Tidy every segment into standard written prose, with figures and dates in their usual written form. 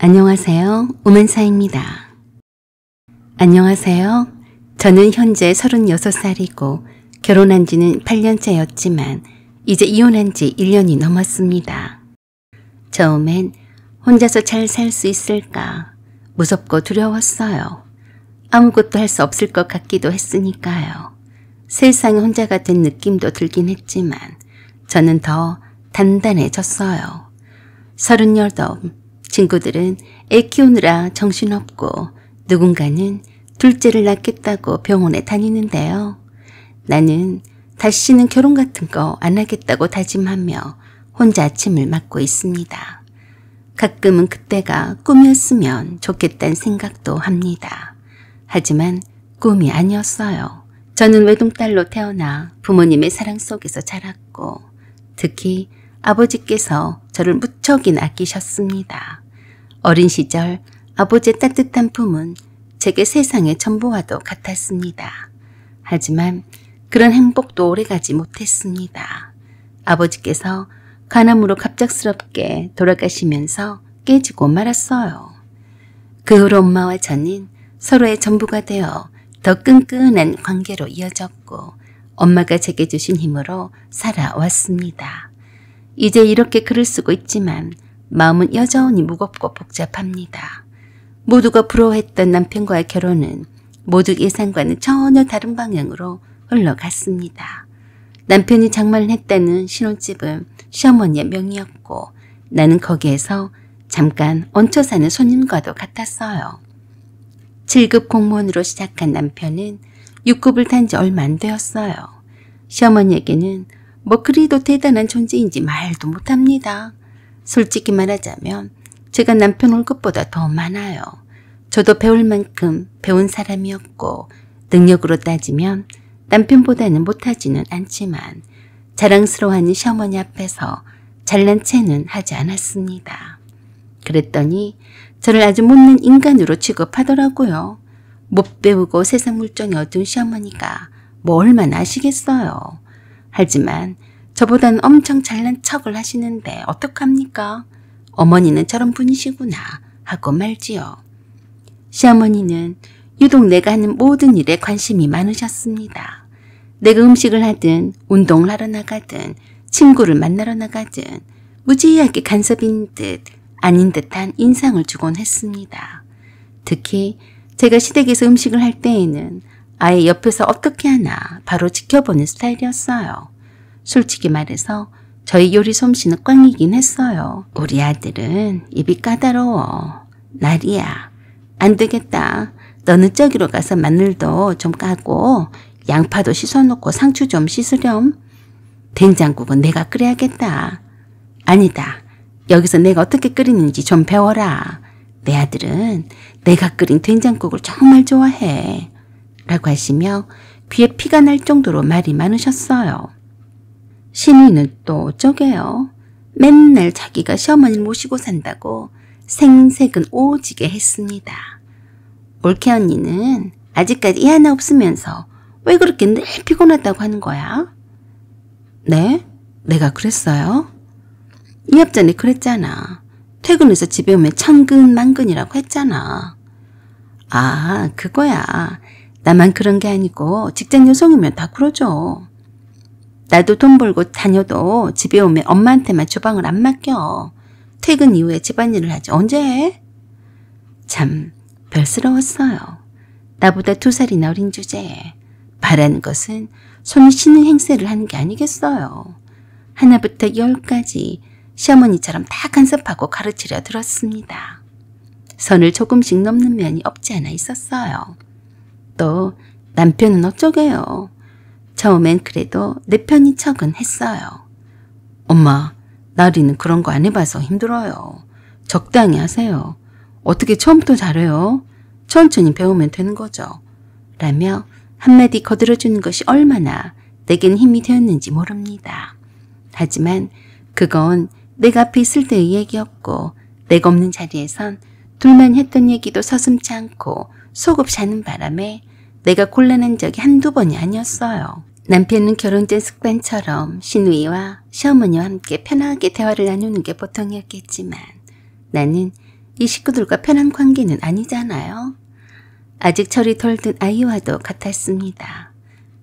안녕하세요. 오만사입니다. 안녕하세요. 저는 현재 36살이고 결혼한 지는 8년째였지만 이제 이혼한 지 1년이 넘었습니다. 처음엔 혼자서 잘 살 수 있을까 무섭고 두려웠어요. 아무것도 할 수 없을 것 같기도 했으니까요. 세상에 혼자가 된 느낌도 들긴 했지만 저는 더 단단해졌어요. 38, 친구들은 애 키우느라 정신없고 누군가는 둘째를 낳겠다고 병원에 다니는데요. 나는 다시는 결혼 같은 거 안 하겠다고 다짐하며 혼자 아침을 맞고 있습니다. 가끔은 그때가 꿈이었으면 좋겠다는 생각도 합니다. 하지만 꿈이 아니었어요. 저는 외동딸로 태어나 부모님의 사랑 속에서 자랐고 특히 아버지께서 저를 무척이나 아끼셨습니다. 어린 시절 아버지의 따뜻한 품은 제게 세상의 전부와도 같았습니다. 하지만 그런 행복도 오래가지 못했습니다. 아버지께서 간암으로 갑작스럽게 돌아가시면서 깨지고 말았어요. 그 후로 엄마와 저는 서로의 전부가 되어 더 끈끈한 관계로 이어졌고 엄마가 제게 주신 힘으로 살아왔습니다. 이제 이렇게 글을 쓰고 있지만 마음은 여전히 무겁고 복잡합니다. 모두가 부러워했던 남편과의 결혼은 모두 예상과는 전혀 다른 방향으로 흘러갔습니다. 남편이 장만을 했다는 신혼집은 시어머니의 명의였고 나는 거기에서 잠깐 얹혀 사는 손님과도 같았어요. 7급 공무원으로 시작한 남편은 6급을 탄 지 얼마 안 되었어요. 시어머니에게는 뭐 그리도 대단한 존재인지 말도 못합니다. 솔직히 말하자면 제가 남편 월급보다 더 많아요. 저도 배울 만큼 배운 사람이었고 능력으로 따지면 남편보다는 못하지는 않지만 자랑스러워하는 시어머니 앞에서 잘난 체는 하지 않았습니다. 그랬더니 저를 아주 못난 인간으로 취급하더라고요. 못 배우고 세상 물정이 어두운 시어머니가 뭐 얼마나 아시겠어요. 하지만 저보다는 엄청 잘난 척을 하시는데 어떡합니까? 어머니는 저런 분이시구나 하고 말지요. 시어머니는 유독 내가 하는 모든 일에 관심이 많으셨습니다. 내가 음식을 하든 운동을 하러 나가든 친구를 만나러 나가든 무지하게 간섭인 듯 아닌 듯한 인상을 주곤 했습니다. 특히 제가 시댁에서 음식을 할 때에는 아예 옆에서 어떻게 하나 바로 지켜보는 스타일이었어요. 솔직히 말해서 저희 요리 솜씨는 꽝이긴 했어요. 우리 아들은 입이 까다로워. 나리야, 안 되겠다. 너는 저기로 가서 마늘도 좀 까고 양파도 씻어놓고 상추 좀 씻으렴. 된장국은 내가 끓여야겠다. 아니다. 여기서 내가 어떻게 끓이는지 좀 배워라. 내 아들은 내가 끓인 된장국을 정말 좋아해. 라고 하시며 귀에 피가 날 정도로 말이 많으셨어요. 신우이는 또 어쩌게요. 맨날 자기가 시어머니를 모시고 산다고 생색은 오지게 했습니다. 올케 언니는 아직까지 이 하나 없으면서 왜 그렇게 늘 피곤하다고 하는 거야? 네? 내가 그랬어요? 2년 전에 그랬잖아. 퇴근해서 집에 오면 천근만근이라고 했잖아. 아, 그거야. 나만 그런 게 아니고 직장 여성이면 다 그러죠. 나도 돈 벌고 다녀도 집에 오면 엄마한테만 주방을 안 맡겨. 퇴근 이후에 집안일을 하지 언제 해? 참 별스러웠어요. 나보다 2살이나 어린 주제에 바라는 것은 손이 씻는 행세를 하는 게 아니겠어요. 하나부터 10까지 시어머니처럼 다 간섭하고 가르치려 들었습니다. 선을 조금씩 넘는 면이 없지 않아 있었어요. 또 남편은 어쩌게요. 처음엔 그래도 내 편인 척은 했어요. 엄마, 나리는 그런 거 안 해봐서 힘들어요. 적당히 하세요. 어떻게 처음부터 잘해요? 천천히 배우면 되는 거죠. 라며 한마디 거들어주는 것이 얼마나 내겐 힘이 되었는지 모릅니다. 하지만 그건 내가 앞에 있을 때의 얘기였고 내가 없는 자리에선 둘만 했던 얘기도 서슴지 않고 속없이 하는 바람에 내가 곤란한 적이 한두 번이 아니었어요. 남편은 결혼된 습관처럼 시누이와 시어머니와 함께 편하게 대화를 나누는 게 보통이었겠지만 나는 이 식구들과 편한 관계는 아니잖아요. 아직 철이 덜 든 아이와도 같았습니다.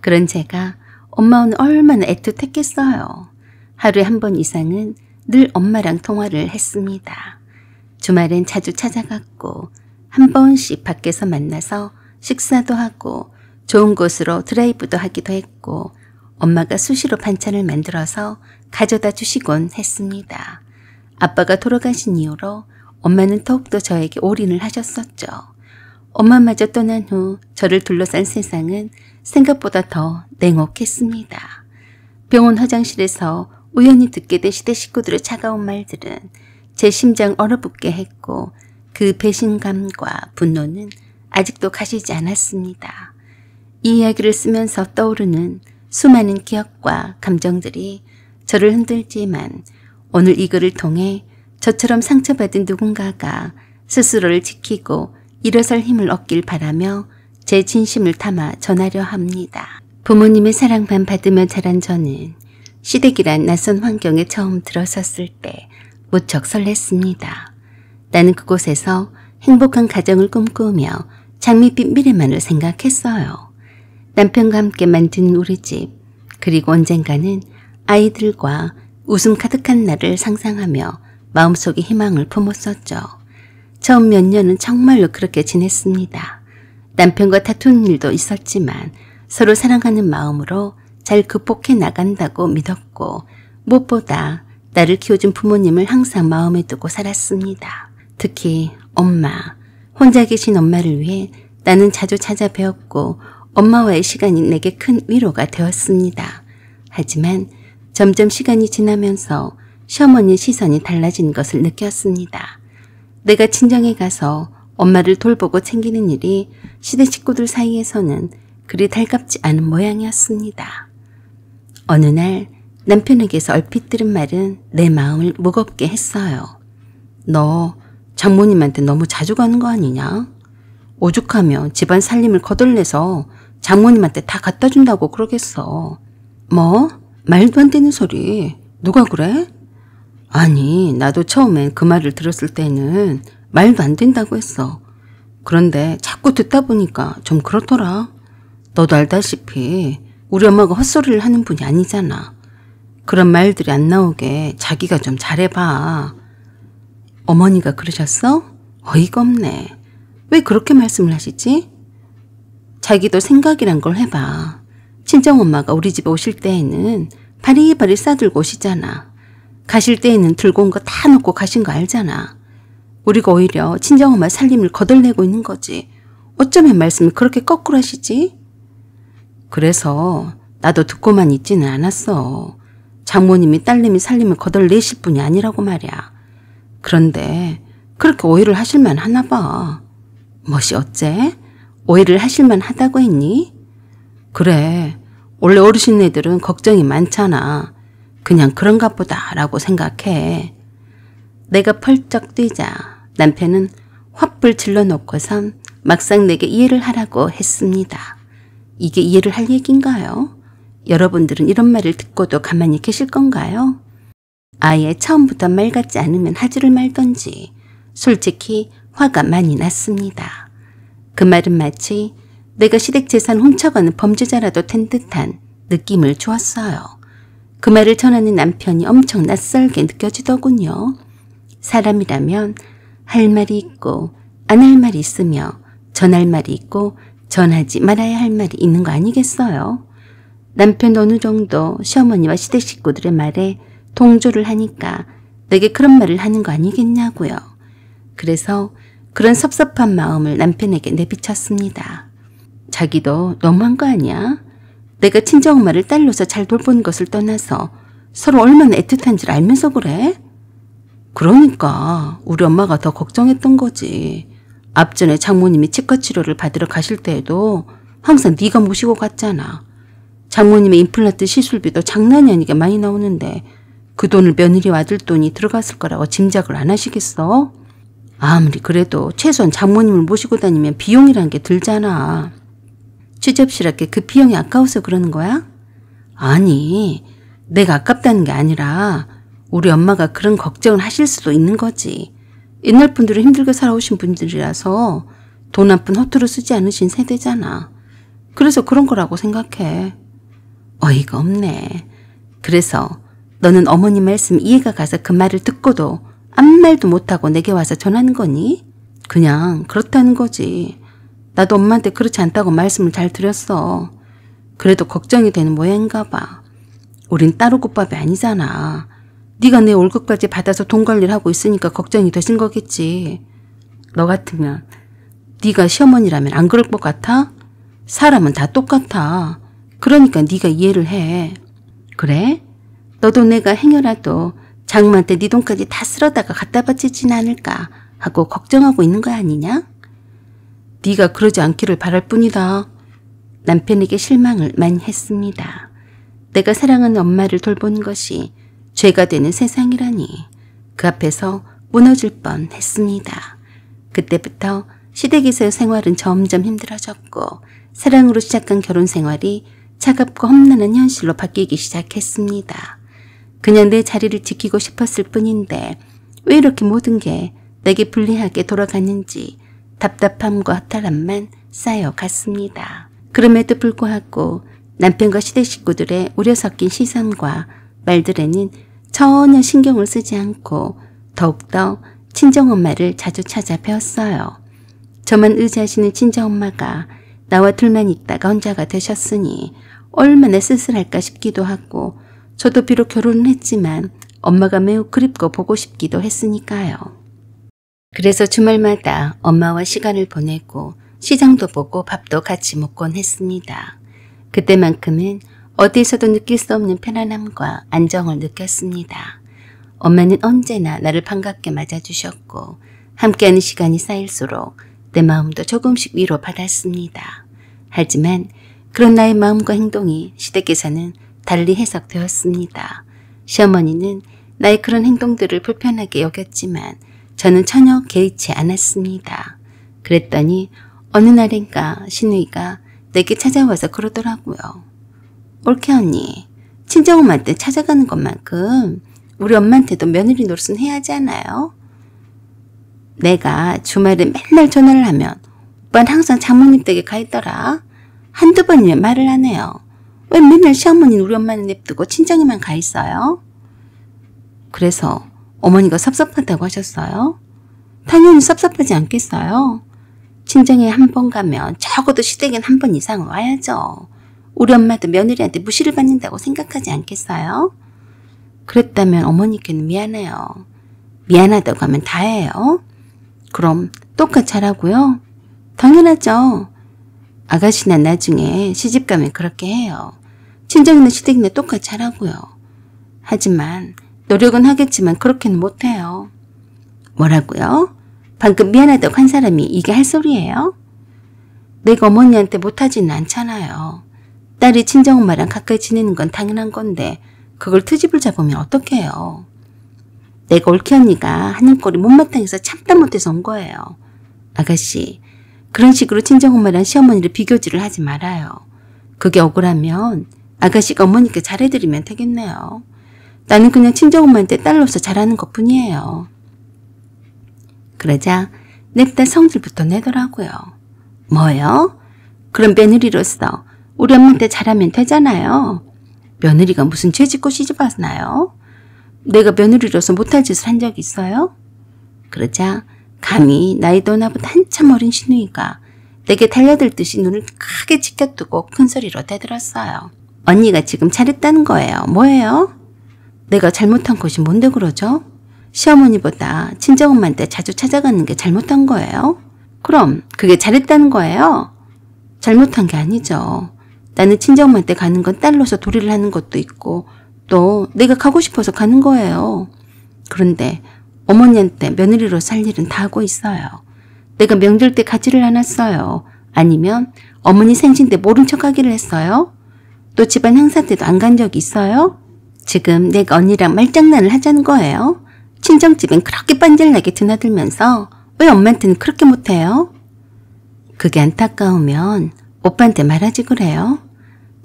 그런 제가 엄마는 얼마나 애틋했겠어요. 하루에 한 번 이상은 늘 엄마랑 통화를 했습니다. 주말엔 자주 찾아갔고 한 번씩 밖에서 만나서 식사도 하고 좋은 곳으로 드라이브도 하기도 했고 엄마가 수시로 반찬을 만들어서 가져다 주시곤 했습니다. 아빠가 돌아가신 이후로 엄마는 더욱더 저에게 올인을 하셨었죠. 엄마마저 떠난 후 저를 둘러싼 세상은 생각보다 더 냉혹했습니다. 병원 화장실에서 우연히 듣게 된 시대 식구들의 차가운 말들은 제 심장 얼어붙게 했고 그 배신감과 분노는 아직도 가시지 않았습니다. 이 이야기를 쓰면서 떠오르는 수많은 기억과 감정들이 저를 흔들지만 오늘 이 글을 통해 저처럼 상처받은 누군가가 스스로를 지키고 일어설 힘을 얻길 바라며 제 진심을 담아 전하려 합니다. 부모님의 사랑만 받으며 자란 저는 시댁이란 낯선 환경에 처음 들어섰을 때 무척 설렜습니다. 나는 그곳에서 행복한 가정을 꿈꾸며 장밋빛 미래만을 생각했어요. 남편과 함께 만든 우리 집, 그리고 언젠가는 아이들과 웃음 가득한 날을 상상하며 마음속에 희망을 품었었죠. 처음 몇 년은 정말로 그렇게 지냈습니다. 남편과 다투는 일도 있었지만 서로 사랑하는 마음으로 잘 극복해 나간다고 믿었고 무엇보다 나를 키워준 부모님을 항상 마음에 두고 살았습니다. 특히 엄마, 혼자 계신 엄마를 위해 나는 자주 찾아뵈었고 엄마와의 시간이 내게 큰 위로가 되었습니다. 하지만 점점 시간이 지나면서 시어머니의 시선이 달라진 것을 느꼈습니다. 내가 친정에 가서 엄마를 돌보고 챙기는 일이 시대 식구들 사이에서는 그리 달갑지 않은 모양이었습니다. 어느 날 남편에게서 얼핏 들은 말은 내 마음을 무겁게 했어요. 너 장모님한테 너무 자주 가는 거 아니냐? 오죽하면 집안 살림을 거덜내서 장모님한테 다 갖다 준다고 그러겠어. 뭐? 말도 안 되는 소리. 누가 그래? 아니, 나도 처음엔 그 말을 들었을 때는 말도 안 된다고 했어. 그런데 자꾸 듣다 보니까 좀 그렇더라. 너도 알다시피 우리 엄마가 헛소리를 하는 분이 아니잖아. 그런 말들이 안 나오게 자기가 좀 잘해봐. 어머니가 그러셨어? 어이가 없네. 왜 그렇게 말씀을 하시지? 자기도 생각이란 걸 해봐. 친정엄마가 우리 집에 오실 때에는 바리바리 싸들고 오시잖아. 가실 때에는 들고 온 거 다 놓고 가신 거 알잖아. 우리가 오히려 친정엄마 살림을 거덜내고 있는 거지. 어쩌면 말씀을 그렇게 거꾸로 하시지? 그래서 나도 듣고만 있지는 않았어. 장모님이 딸내미 살림을 거덜내실 분이 아니라고 말이야. 그런데 그렇게 오해를 하실만 하나 봐. 멋이 어째? 오해를 하실만 하다고 했니? 그래, 원래 어르신네들은 걱정이 많잖아. 그냥 그런가 보다 라고 생각해. 내가 펄쩍 뛰자 남편은 화불 질러놓고선 막상 내게 이해를 하라고 했습니다. 이게 이해를 할 얘기인가요? 여러분들은 이런 말을 듣고도 가만히 계실 건가요? 아예 처음부터 말 같지 않으면 하지를 말던지 솔직히 화가 많이 났습니다. 그 말은 마치 내가 시댁 재산 훔쳐가는 범죄자라도 된 듯한 느낌을 주었어요. 그 말을 전하는 남편이 엄청 낯설게 느껴지더군요. 사람이라면 할 말이 있고 안 할 말이 있으며 전할 말이 있고 전하지 말아야 할 말이 있는 거 아니겠어요? 남편도 어느 정도 시어머니와 시댁 식구들의 말에 동조를 하니까 내게 그런 말을 하는 거 아니겠냐고요. 그래서 그런 섭섭한 마음을 남편에게 내비쳤습니다. 자기도 너무한 거 아니야? 내가 친정엄마를 딸로서 잘 돌보는 것을 떠나서 서로 얼마나 애틋한 줄 알면서 그래? 그러니까 우리 엄마가 더 걱정했던 거지. 앞전에 장모님이 치과치료를 받으러 가실 때에도 항상 네가 모시고 갔잖아. 장모님의 임플란트 시술비도 장난이 아니게 많이 나오는데 그 돈을 며느리와 아들 돈이 들어갔을 거라고 짐작을 안 하시겠어? 아무리 그래도 최소한 장모님을 모시고 다니면 비용이란 게 들잖아. 취접스럽게 그 비용이 아까워서 그러는 거야? 아니, 내가 아깝다는 게 아니라 우리 엄마가 그런 걱정을 하실 수도 있는 거지. 옛날 분들은 힘들게 살아오신 분들이라서 돈 한 푼 허투루 쓰지 않으신 세대잖아. 그래서 그런 거라고 생각해. 어이가 없네. 그래서 너는 어머니 말씀 이해가 가서 그 말을 듣고도 아무 말도 못하고 내게 와서 전하는 거니? 그냥 그렇다는 거지. 나도 엄마한테 그렇지 않다고 말씀을 잘 드렸어. 그래도 걱정이 되는 모양인가 봐. 우린 따로국밥이 아니잖아. 네가 내 월급까지 받아서 돈 관리를 하고 있으니까 걱정이 되신 거겠지. 너 같으면 네가 시어머니라면 안 그럴 것 같아? 사람은 다 똑같아. 그러니까 네가 이해를 해. 그래? 너도 내가 행여라도 장모한테 네 돈까지 다 쓸어다가 갖다 바치진 않을까 하고 걱정하고 있는 거 아니냐? 네가 그러지 않기를 바랄 뿐이다. 남편에게 실망을 많이 했습니다. 내가 사랑하는 엄마를 돌보는 것이 죄가 되는 세상이라니 그 앞에서 무너질 뻔했습니다. 그때부터 시댁에서의 생활은 점점 힘들어졌고 사랑으로 시작한 결혼 생활이 차갑고 험난한 현실로 바뀌기 시작했습니다. 그냥 내 자리를 지키고 싶었을 뿐인데 왜 이렇게 모든 게 내게 불리하게 돌아갔는지 답답함과 허탈함만 쌓여갔습니다. 그럼에도 불구하고 남편과 시댁 식구들의 우려 섞인 시선과 말들에는 전혀 신경을 쓰지 않고 더욱더 친정엄마를 자주 찾아뵈었어요. 저만 의지하시는 친정엄마가 나와 둘만 있다가 혼자가 되셨으니 얼마나 쓸쓸할까 싶기도 하고 저도 비록 결혼은 했지만 엄마가 매우 그립고 보고 싶기도 했으니까요. 그래서 주말마다 엄마와 시간을 보내고 시장도 보고 밥도 같이 먹곤 했습니다. 그때만큼은 어디에서도 느낄 수 없는 편안함과 안정을 느꼈습니다. 엄마는 언제나 나를 반갑게 맞아주셨고 함께하는 시간이 쌓일수록 내 마음도 조금씩 위로받았습니다. 하지만 그런 나의 마음과 행동이 시댁에서는 달리 해석되었습니다. 시어머니는 나의 그런 행동들을 불편하게 여겼지만 저는 전혀 개의치 않았습니다. 그랬더니 어느 날인가 시누이가 내게 찾아와서 그러더라고요. 올케 언니, 친정엄마한테 찾아가는 것만큼 우리 엄마한테도 며느리 노릇은 해야 하지 않아요? 내가 주말에 맨날 전화를 하면 오빠는 항상 장모님 댁에 가 있더라. 한두 번이면 말을 안 해요. 왜 맨날 시어머니는 우리 엄마는 냅두고 친정에만 가 있어요? 그래서 어머니가 섭섭하다고 하셨어요? 당연히 섭섭하지 않겠어요? 친정에 한 번 가면 적어도 시댁엔 한 번 이상은 와야죠. 우리 엄마도 며느리한테 무시를 받는다고 생각하지 않겠어요? 그랬다면 어머니께는 미안해요. 미안하다고 하면 다예요. 그럼 똑같이 하라고요? 당연하죠. 아가씨나 나중에 시집가면 그렇게 해요. 친정이나 시댁이나 똑같이 하라고요. 하지만 노력은 하겠지만 그렇게는 못해요. 뭐라고요? 방금 미안하다고 한 사람이 이게 할 소리예요? 내가 어머니한테 못하지는 않잖아요. 딸이 친정엄마랑 가까이 지내는 건 당연한 건데 그걸 트집을 잡으면 어떡해요. 내가 올케 언니가 하는 꼴이 못마땅해서 참다 못해서 온 거예요. 아가씨, 그런 식으로 친정엄마랑 시어머니를 비교질을 하지 말아요. 그게 억울하면 아가씨가 어머니께 잘해드리면 되겠네요. 나는 그냥 친정엄마한테 딸로서 잘하는 것뿐이에요. 그러자 냅다 성질부터 내더라고요. 뭐요? 그럼 며느리로서 우리 엄마한테 잘하면 되잖아요. 며느리가 무슨 죄짓고 시집왔나요? 내가 며느리로서 못할 짓을 한 적 있어요? 그러자 감히 나이도 나보다 한참 어린 시누이가 내게 달려들듯이 눈을 크게 치켜뜨고 큰소리로 대들었어요. 언니가 지금 잘했다는 거예요. 뭐예요? 내가 잘못한 것이 뭔데 그러죠? 시어머니보다 친정엄마한테 자주 찾아가는 게 잘못한 거예요? 그럼 그게 잘했다는 거예요? 잘못한 게 아니죠. 나는 친정엄마한테 가는 건 딸로서 도리를 하는 것도 있고 또 내가 가고 싶어서 가는 거예요. 그런데 어머니한테 며느리로 살 일은 다 하고 있어요. 내가 명절 때 가지를 않았어요. 아니면 어머니 생신 때 모른 척 하기를 했어요? 또 집안 행사 때도 안 간 적이 있어요? 지금 내가 언니랑 말장난을 하자는 거예요? 친정집엔 그렇게 빤질나게 드나들면서 왜 엄마한테는 그렇게 못해요? 그게 안타까우면 오빠한테 말하지 그래요?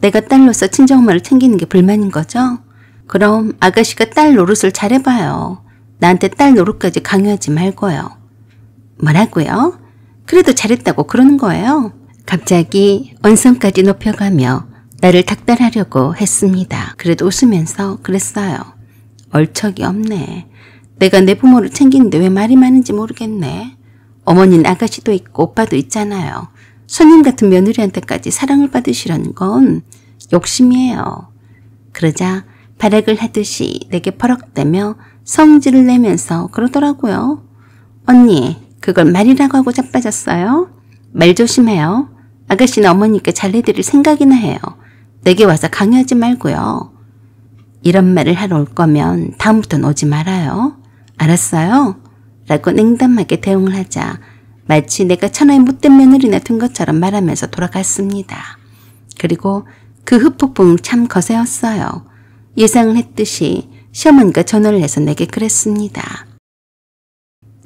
내가 딸로서 친정엄마를 챙기는 게 불만인 거죠? 그럼 아가씨가 딸 노릇을 잘해봐요. 나한테 딸 노릇까지 강요하지 말고요. 뭐라고요? 그래도 잘했다고 그러는 거예요? 갑자기 언성까지 높여가며 나를 닥달하려고 했습니다. 그래도 웃으면서 그랬어요. 얼척이 없네. 내가 내 부모를 챙기는데 왜 말이 많은지 모르겠네. 어머니는 아가씨도 있고 오빠도 있잖아요. 손님 같은 며느리한테까지 사랑을 받으시려는 건 욕심이에요. 그러자 발악을 하듯이 내게 퍼럭대며 성질을 내면서 그러더라고요. 언니, 그걸 말이라고 하고 자빠졌어요? 말 조심해요. 아가씨는 어머니께 잘해드릴 생각이나 해요. 내게 와서 강요하지 말고요. 이런 말을 하러 올 거면 다음부터는 오지 말아요. 알았어요? 라고 냉담하게 대응을 하자 마치 내가 천하의 못된 며느리나 든 것처럼 말하면서 돌아갔습니다. 그리고 그 흡폭풍 참 거세었어요. 예상을 했듯이 시어머니가 전화를 해서 내게 그랬습니다.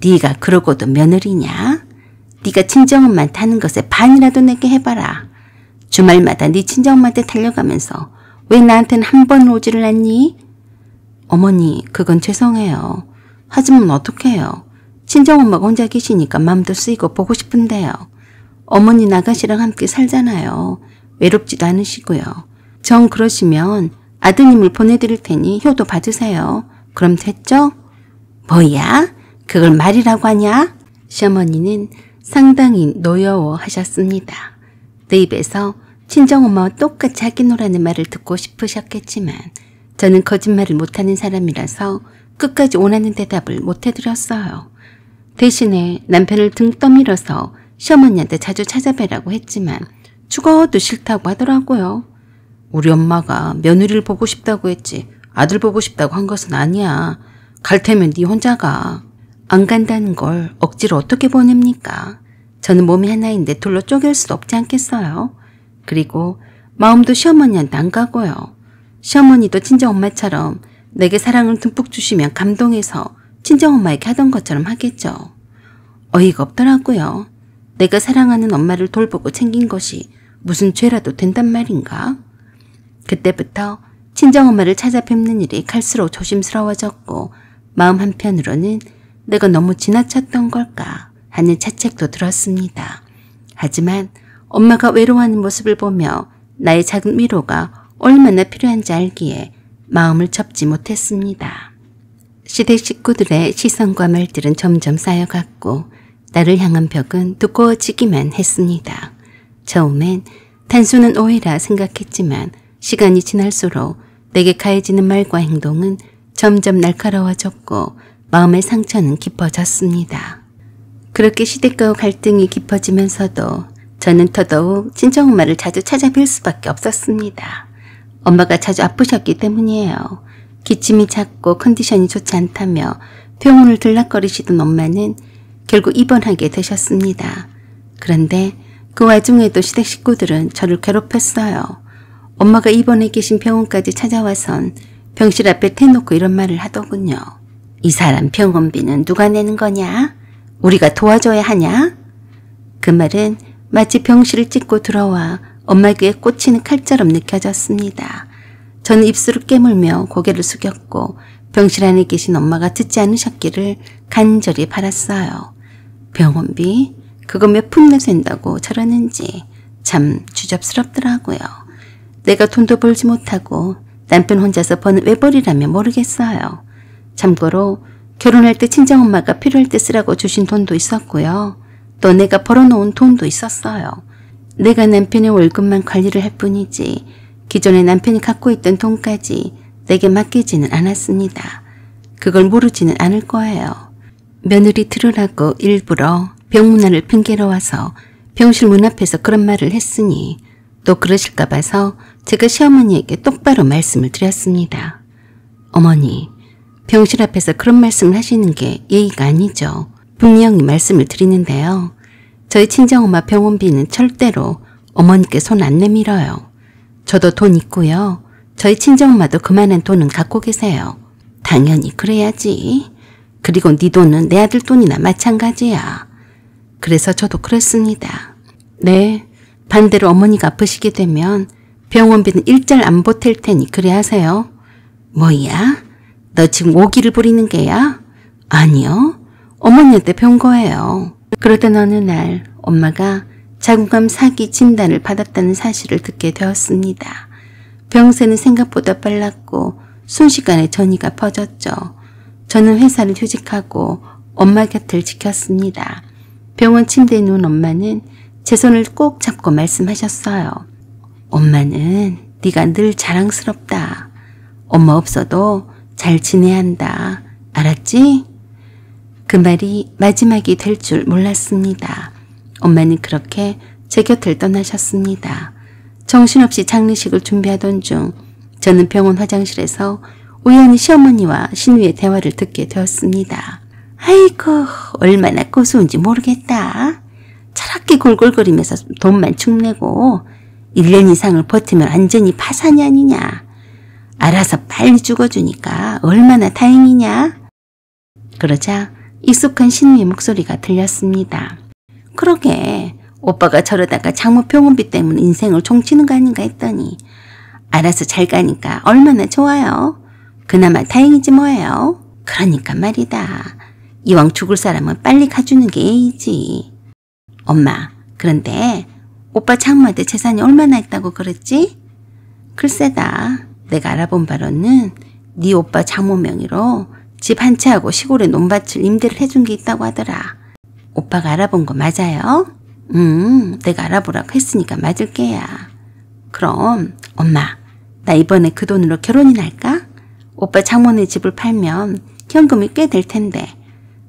네가 그러고도 며느리냐? 네가 친정엄마한테 하는 것에 반이라도 내게 해봐라. 주말마다 네 친정엄마한테 달려가면서 왜 나한테는 한 번 오지를 않니? 어머니, 그건 죄송해요. 하지만 어떡해요. 친정엄마가 혼자 계시니까 마음도 쓰이고 보고 싶은데요. 어머니 아가씨랑 함께 살잖아요. 외롭지도 않으시고요. 정 그러시면 아드님을 보내드릴 테니 효도 받으세요. 그럼 됐죠? 뭐야? 그걸 말이라고 하냐? 시어머니는 상당히 노여워 하셨습니다. 내 입에서 친정엄마와 똑같이 하기노라는 말을 듣고 싶으셨겠지만 저는 거짓말을 못하는 사람이라서 끝까지 원하는 대답을 못해드렸어요. 대신에 남편을 등 떠밀어서 시어머니한테 자주 찾아뵈라고 했지만 죽어도 싫다고 하더라고요. 우리 엄마가 며느리를 보고 싶다고 했지 아들 보고 싶다고 한 것은 아니야. 갈 테면 네 혼자 가. 안 간다는 걸 억지로 어떻게 보냅니까? 저는 몸이 하나인데 둘로 쪼갤 수도 없지 않겠어요? 그리고 마음도 시어머니한테 안 가고요. 시어머니도 친정엄마처럼 내게 사랑을 듬뿍 주시면 감동해서 친정엄마에게 하던 것처럼 하겠죠. 어이가 없더라고요. 내가 사랑하는 엄마를 돌보고 챙긴 것이 무슨 죄라도 된단 말인가? 그때부터 친정엄마를 찾아뵙는 일이 갈수록 조심스러워졌고 마음 한편으로는 내가 너무 지나쳤던 걸까 하는 자책도 들었습니다. 하지만 엄마가 외로워하는 모습을 보며 나의 작은 위로가 얼마나 필요한지 알기에 마음을 접지 못했습니다. 시댁 식구들의 시선과 말들은 점점 쌓여갔고 나를 향한 벽은 두꺼워지기만 했습니다. 처음엔 단순한 오해라 생각했지만 시간이 지날수록 내게 가해지는 말과 행동은 점점 날카로워졌고 마음의 상처는 깊어졌습니다. 그렇게 시댁과의 갈등이 깊어지면서도 저는 더더욱 친정엄마를 자주 찾아뵐 수밖에 없었습니다. 엄마가 자주 아프셨기 때문이에요. 기침이 잦고 컨디션이 좋지 않다며 병원을 들락거리시던 엄마는 결국 입원하게 되셨습니다. 그런데 그 와중에도 시댁 식구들은 저를 괴롭혔어요. 엄마가 입원해 계신 병원까지 찾아와선 병실 앞에 대놓고 이런 말을 하더군요. 이 사람 병원비는 누가 내는 거냐? 우리가 도와줘야 하냐? 그 말은 마치 병실을 찍고 들어와 엄마 귀에 꽂히는 칼처럼 느껴졌습니다. 저는 입술을 깨물며 고개를 숙였고 병실 안에 계신 엄마가 듣지 않으셨기를 간절히 바랐어요. 병원비? 그거 몇 푼이나 된다고 저러는지 참 주접스럽더라고요. 내가 돈도 벌지 못하고 남편 혼자서 버는 외벌이라면 모르겠어요. 참고로 결혼할 때 친정엄마가 필요할 때 쓰라고 주신 돈도 있었고요. 또 내가 벌어놓은 돈도 있었어요. 내가 남편의 월급만 관리를 할 뿐이지 기존에 남편이 갖고 있던 돈까지 내게 맡기지는 않았습니다. 그걸 모르지는 않을 거예요. 며느리 들으라고 일부러 병문안을 핑계로 와서 병실 문 앞에서 그런 말을 했으니 또 그러실까 봐서 제가 시어머니에게 똑바로 말씀을 드렸습니다. 어머니, 병실 앞에서 그런 말씀을 하시는 게 예의가 아니죠. 분명히 말씀을 드리는데요. 저희 친정엄마 병원비는 절대로 어머니께 손 안 내밀어요. 저도 돈 있고요. 저희 친정엄마도 그만한 돈은 갖고 계세요. 당연히 그래야지. 그리고 네 돈은 내 아들 돈이나 마찬가지야. 그래서 저도 그랬습니다. 네, 반대로 어머니가 아프시게 되면 병원비는 일절 안 보탤 테니 그래 하세요. 뭐야? 너 지금 오기를 부리는 게야? 아니요. 어머니한테 배운 거예요. 그러던 어느 날 엄마가 자궁암 사기 진단을 받았다는 사실을 듣게 되었습니다. 병세는 생각보다 빨랐고 순식간에 전이가 퍼졌죠. 저는 회사를 휴직하고 엄마 곁을 지켰습니다. 병원 침대에 누운 엄마는 제 손을 꼭 잡고 말씀하셨어요. 엄마는 네가 늘 자랑스럽다. 엄마 없어도 잘 지내야 한다. 알았지? 그 말이 마지막이 될 줄 몰랐습니다. 엄마는 그렇게 제 곁을 떠나셨습니다. 정신없이 장례식을 준비하던 중 저는 병원 화장실에서 우연히 시어머니와 신우의 대화를 듣게 되었습니다. 아이고 얼마나 고소한지 모르겠다. 저렇게 골골거리면서 돈만 축내고 1년 이상을 버티면 완전히 파산이 아니냐. 알아서 빨리 죽어주니까 얼마나 다행이냐. 그러자 익숙한 신우의 목소리가 들렸습니다. 그러게 오빠가 저러다가 장모 병원비 때문에 인생을 종치는 거 아닌가 했더니 알아서 잘 가니까 얼마나 좋아요. 그나마 다행이지 뭐예요. 그러니까 말이다. 이왕 죽을 사람은 빨리 가주는 게 예의지. 엄마, 그런데 오빠 장모한테 재산이 얼마나 있다고 그랬지? 글쎄다. 내가 알아본 바로는 네 오빠 장모 명의로 집 한 채하고 시골에 논밭을 임대를 해준 게 있다고 하더라. 오빠가 알아본 거 맞아요? 내가 알아보라고 했으니까 맞을 게야. 그럼 엄마, 나 이번에 그 돈으로 결혼이나 할까? 오빠 장모네 집을 팔면 현금이 꽤 될 텐데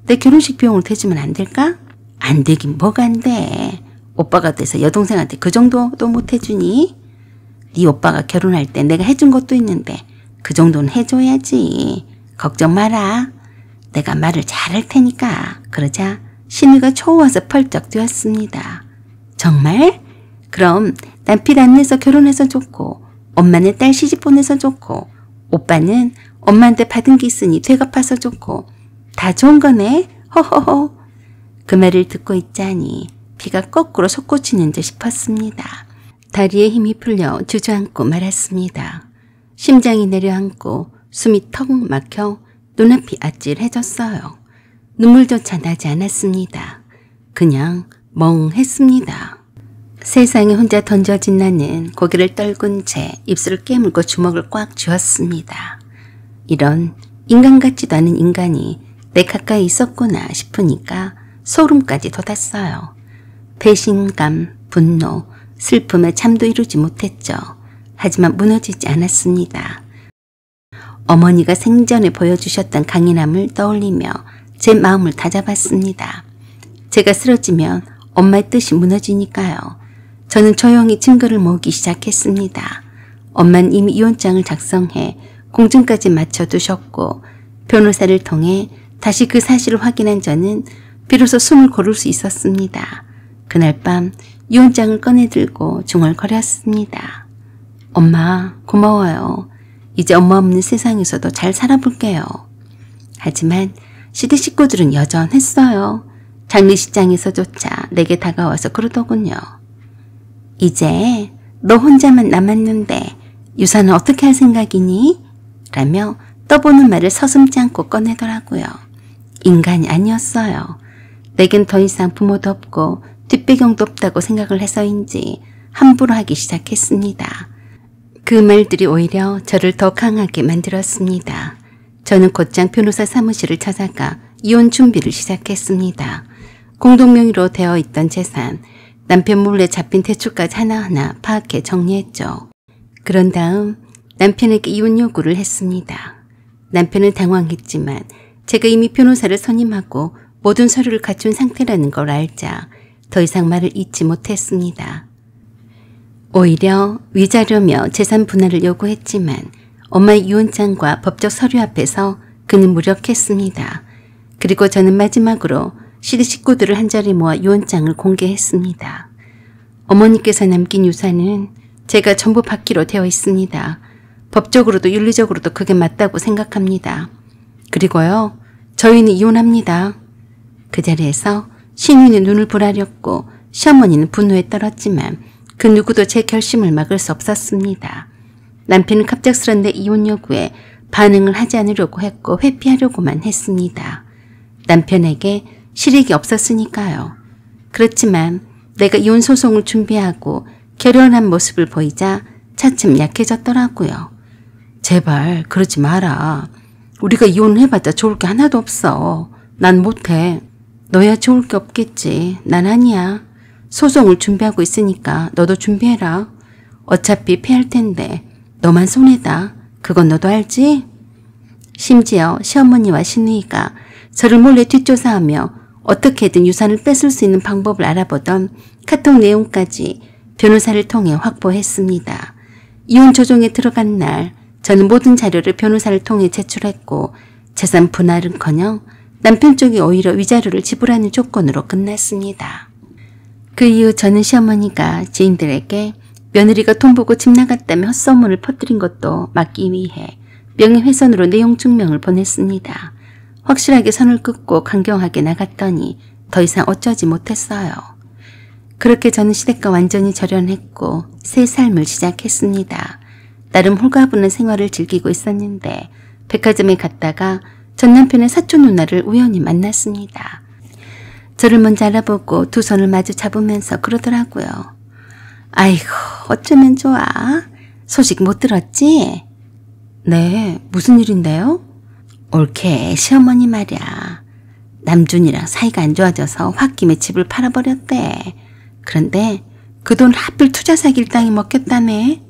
내 결혼식 비용을 대주면 안 될까? 안 되긴 뭐가 안 돼. 오빠가 돼서 여동생한테 그 정도도 못 해주니? 네 오빠가 결혼할 때 내가 해준 것도 있는데 그 정도는 해줘야지. 걱정 마라. 내가 말을 잘할 테니까. 그러자 신우가 좋아서 펄쩍 뛰었습니다. 정말? 그럼 난 빚 안 내서 결혼해서 좋고 엄마는 딸 시집 보내서 좋고 오빠는 엄마한테 받은 게 있으니 되갚아서 좋고 다 좋은 거네. 허허허. 그 말을 듣고 있자니 피가 거꾸로 솟구치는 듯 싶었습니다. 다리에 힘이 풀려 주저앉고 말았습니다. 심장이 내려앉고 숨이 턱 막혀 눈앞이 아찔해졌어요. 눈물조차 나지 않았습니다. 그냥 멍했습니다. 세상에 혼자 던져진 나는 고개를 떨군 채 입술을 깨물고 주먹을 꽉 쥐었습니다. 이런 인간 같지도 않은 인간이 내 가까이 있었구나 싶으니까 소름까지 돋았어요. 배신감, 분노, 슬픔에 잠도 이루지 못했죠. 하지만 무너지지 않았습니다. 어머니가 생전에 보여주셨던 강인함을 떠올리며 제 마음을 다잡았습니다. 제가 쓰러지면 엄마의 뜻이 무너지니까요. 저는 조용히 증거를 모으기 시작했습니다. 엄마는 이미 이혼장을 작성해 공증까지 맞춰두셨고 변호사를 통해 다시 그 사실을 확인한 저는 비로소 숨을 고를 수 있었습니다. 그날 밤 이혼장을 꺼내들고 중얼거렸습니다. 엄마 고마워요. 이제 엄마 없는 세상에서도 잘 살아볼게요. 하지만 시댁 식구들은 여전했어요. 장례식장에서조차 내게 다가와서 그러더군요. 이제 너 혼자만 남았는데 유산은 어떻게 할 생각이니? 라며 떠보는 말을 서슴지 않고 꺼내더라고요. 인간이 아니었어요. 내겐 더 이상 부모도 없고 뒷배경도 없다고 생각을 해서인지 함부로 하기 시작했습니다. 그 말들이 오히려 저를 더 강하게 만들었습니다. 저는 곧장 변호사 사무실을 찾아가 이혼 준비를 시작했습니다. 공동명의로 되어 있던 재산, 남편 몰래 잡힌 대출까지 하나하나 파악해 정리했죠. 그런 다음 남편에게 이혼 요구를 했습니다. 남편은 당황했지만 제가 이미 변호사를 선임하고 모든 서류를 갖춘 상태라는 걸 알자 더 이상 말을 잇지 못했습니다. 오히려 위자료며 재산 분할을 요구했지만 엄마의 이혼장과 법적 서류 앞에서 그는 무력했습니다. 그리고 저는 마지막으로 시댁 식구들을 한자리 모아 이혼장을 공개했습니다. 어머니께서 남긴 유산은 제가 전부 받기로 되어 있습니다. 법적으로도 윤리적으로도 그게 맞다고 생각합니다. 그리고요, 저희는 이혼합니다. 그 자리에서 신우는 눈을 부라렸고 시어머니는 분노에 떨었지만 그 누구도 제 결심을 막을 수 없었습니다. 남편은 갑작스런 내 이혼 요구에 반응을 하지 않으려고 했고 회피하려고만 했습니다. 남편에게 실익이 없었으니까요. 그렇지만 내가 이혼 소송을 준비하고 결연한 모습을 보이자 차츰 약해졌더라고요. 제발 그러지 마라. 우리가 이혼해봤자 좋을 게 하나도 없어. 난 못해. 너야 좋을 게 없겠지. 난 아니야. 소송을 준비하고 있으니까 너도 준비해라. 어차피 패할 텐데 너만 손해다. 그건 너도 알지? 심지어 시어머니와 시누이가 저를 몰래 뒷조사하며 어떻게든 유산을 뺏을 수 있는 방법을 알아보던 카톡 내용까지 변호사를 통해 확보했습니다. 이혼 조정에 들어간 날 저는 모든 자료를 변호사를 통해 제출했고 재산 분할은커녕 남편 쪽이 오히려 위자료를 지불하는 조건으로 끝났습니다. 그 이후 저는 시어머니가 지인들에게 며느리가 돈 보고 집 나갔다며 헛소문을 퍼뜨린 것도 막기 위해 명예훼손으로 내용 증명을 보냈습니다. 확실하게 선을 긋고 강경하게 나갔더니 더 이상 어쩌지 못했어요. 그렇게 저는 시댁과 완전히 절연했고 새 삶을 시작했습니다. 나름 홀가분한 생활을 즐기고 있었는데 백화점에 갔다가 전 남편의 사촌 누나를 우연히 만났습니다. 저를 먼저 알아보고 두 손을 마주 잡으면서 그러더라고요. 아이고 어쩌면 좋아. 소식 못 들었지? 네, 무슨 일인데요? 올케 시어머니 말이야. 남준이랑 사이가 안 좋아져서 홧김에 집을 팔아버렸대. 그런데 그 돈 하필 투자 사기를 땅에 먹겠다네.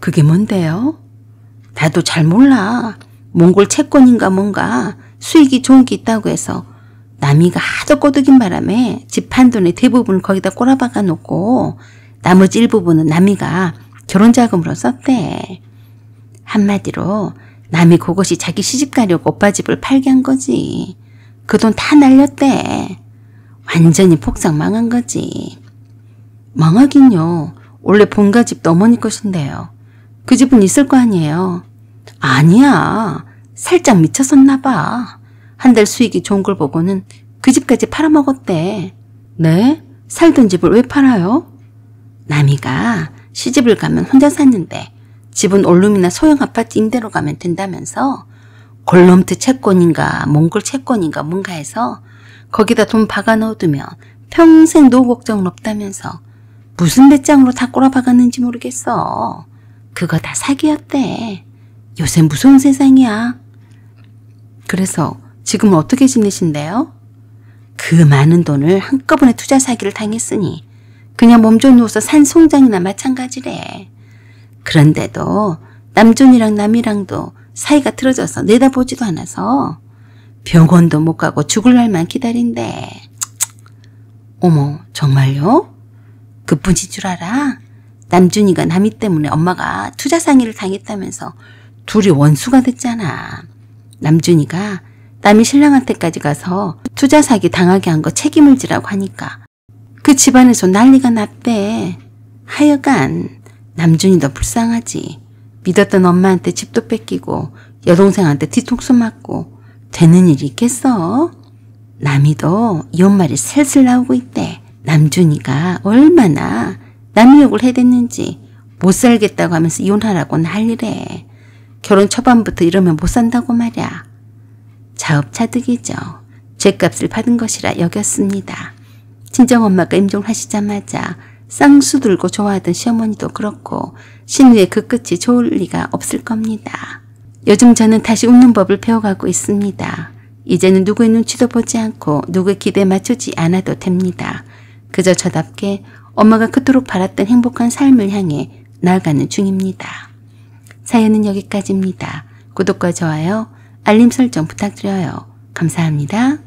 그게 뭔데요? 나도 잘 몰라. 몽골 채권인가 뭔가 수익이 좋은 게 있다고 해서 남이가 하도 꼬드긴 바람에 집 판 돈의 대부분을 거기다 꼬라박아 놓고 나머지 일부분은 남이가 결혼자금으로 썼대. 한마디로 남이 그것이 자기 시집 가려고 오빠 집을 팔게 한 거지. 그 돈 다 날렸대. 완전히 폭삭 망한 거지. 망하긴요. 원래 본가 집도 어머니 것인데요. 그 집은 있을 거 아니에요. 아니야. 살짝 미쳤었나 봐. 한 달 수익이 좋은 걸 보고는 그 집까지 팔아먹었대. 네? 살던 집을 왜 팔아요? 남이가 시집을 가면 혼자 샀는데 집은 원룸이나 소형 아파트 임대로 가면 된다면서 골럼트 채권인가 몽골 채권인가 뭔가 해서 거기다 돈 박아 넣어두면 평생 노후 걱정은 없다면서 무슨 배짱으로 다 꼬라박았는지 모르겠어. 그거 다 사기였대. 요새 무서운 세상이야. 그래서 지금은 어떻게 지내신대요? 그 많은 돈을 한꺼번에 투자 사기를 당했으니 그냥 몸져 누워서 산 송장이나 마찬가지래. 그런데도 남준이랑 남이랑도 사이가 틀어져서 내다보지도 않아서 병원도 못 가고 죽을 날만 기다린대. 어머, 정말요? 그뿐인 줄 알아? 남준이가 남이 때문에 엄마가 투자 상의를 당했다면서 둘이 원수가 됐잖아. 남준이가 남이 신랑한테까지 가서 투자 사기 당하게 한 거 책임을 지라고 하니까 그 집안에서 난리가 났대. 하여간 남준이도 불쌍하지. 믿었던 엄마한테 집도 뺏기고 여동생한테 뒤통수 맞고 되는 일이 있겠어? 남이도 이혼 말이 슬슬 나오고 있대. 남준이가 얼마나 남이 욕을 해댔는지 못 살겠다고 하면서 이혼하라고 난리래. 결혼 초반부터 이러면 못 산다고 말이야. 자업자득이죠. 죗값을 받은 것이라 여겼습니다. 친정엄마가 임종하시자마자 쌍수 들고 좋아하던 시어머니도 그렇고 신우의 그 끝이 좋을 리가 없을 겁니다. 요즘 저는 다시 웃는 법을 배워가고 있습니다. 이제는 누구의 눈치도 보지 않고 누구의 기대에 맞추지 않아도 됩니다. 그저 저답게 엄마가 그토록 바랐던 행복한 삶을 향해 나아가는 중입니다. 사연은 여기까지입니다. 구독과 좋아요, 알림 설정 부탁드려요. 감사합니다.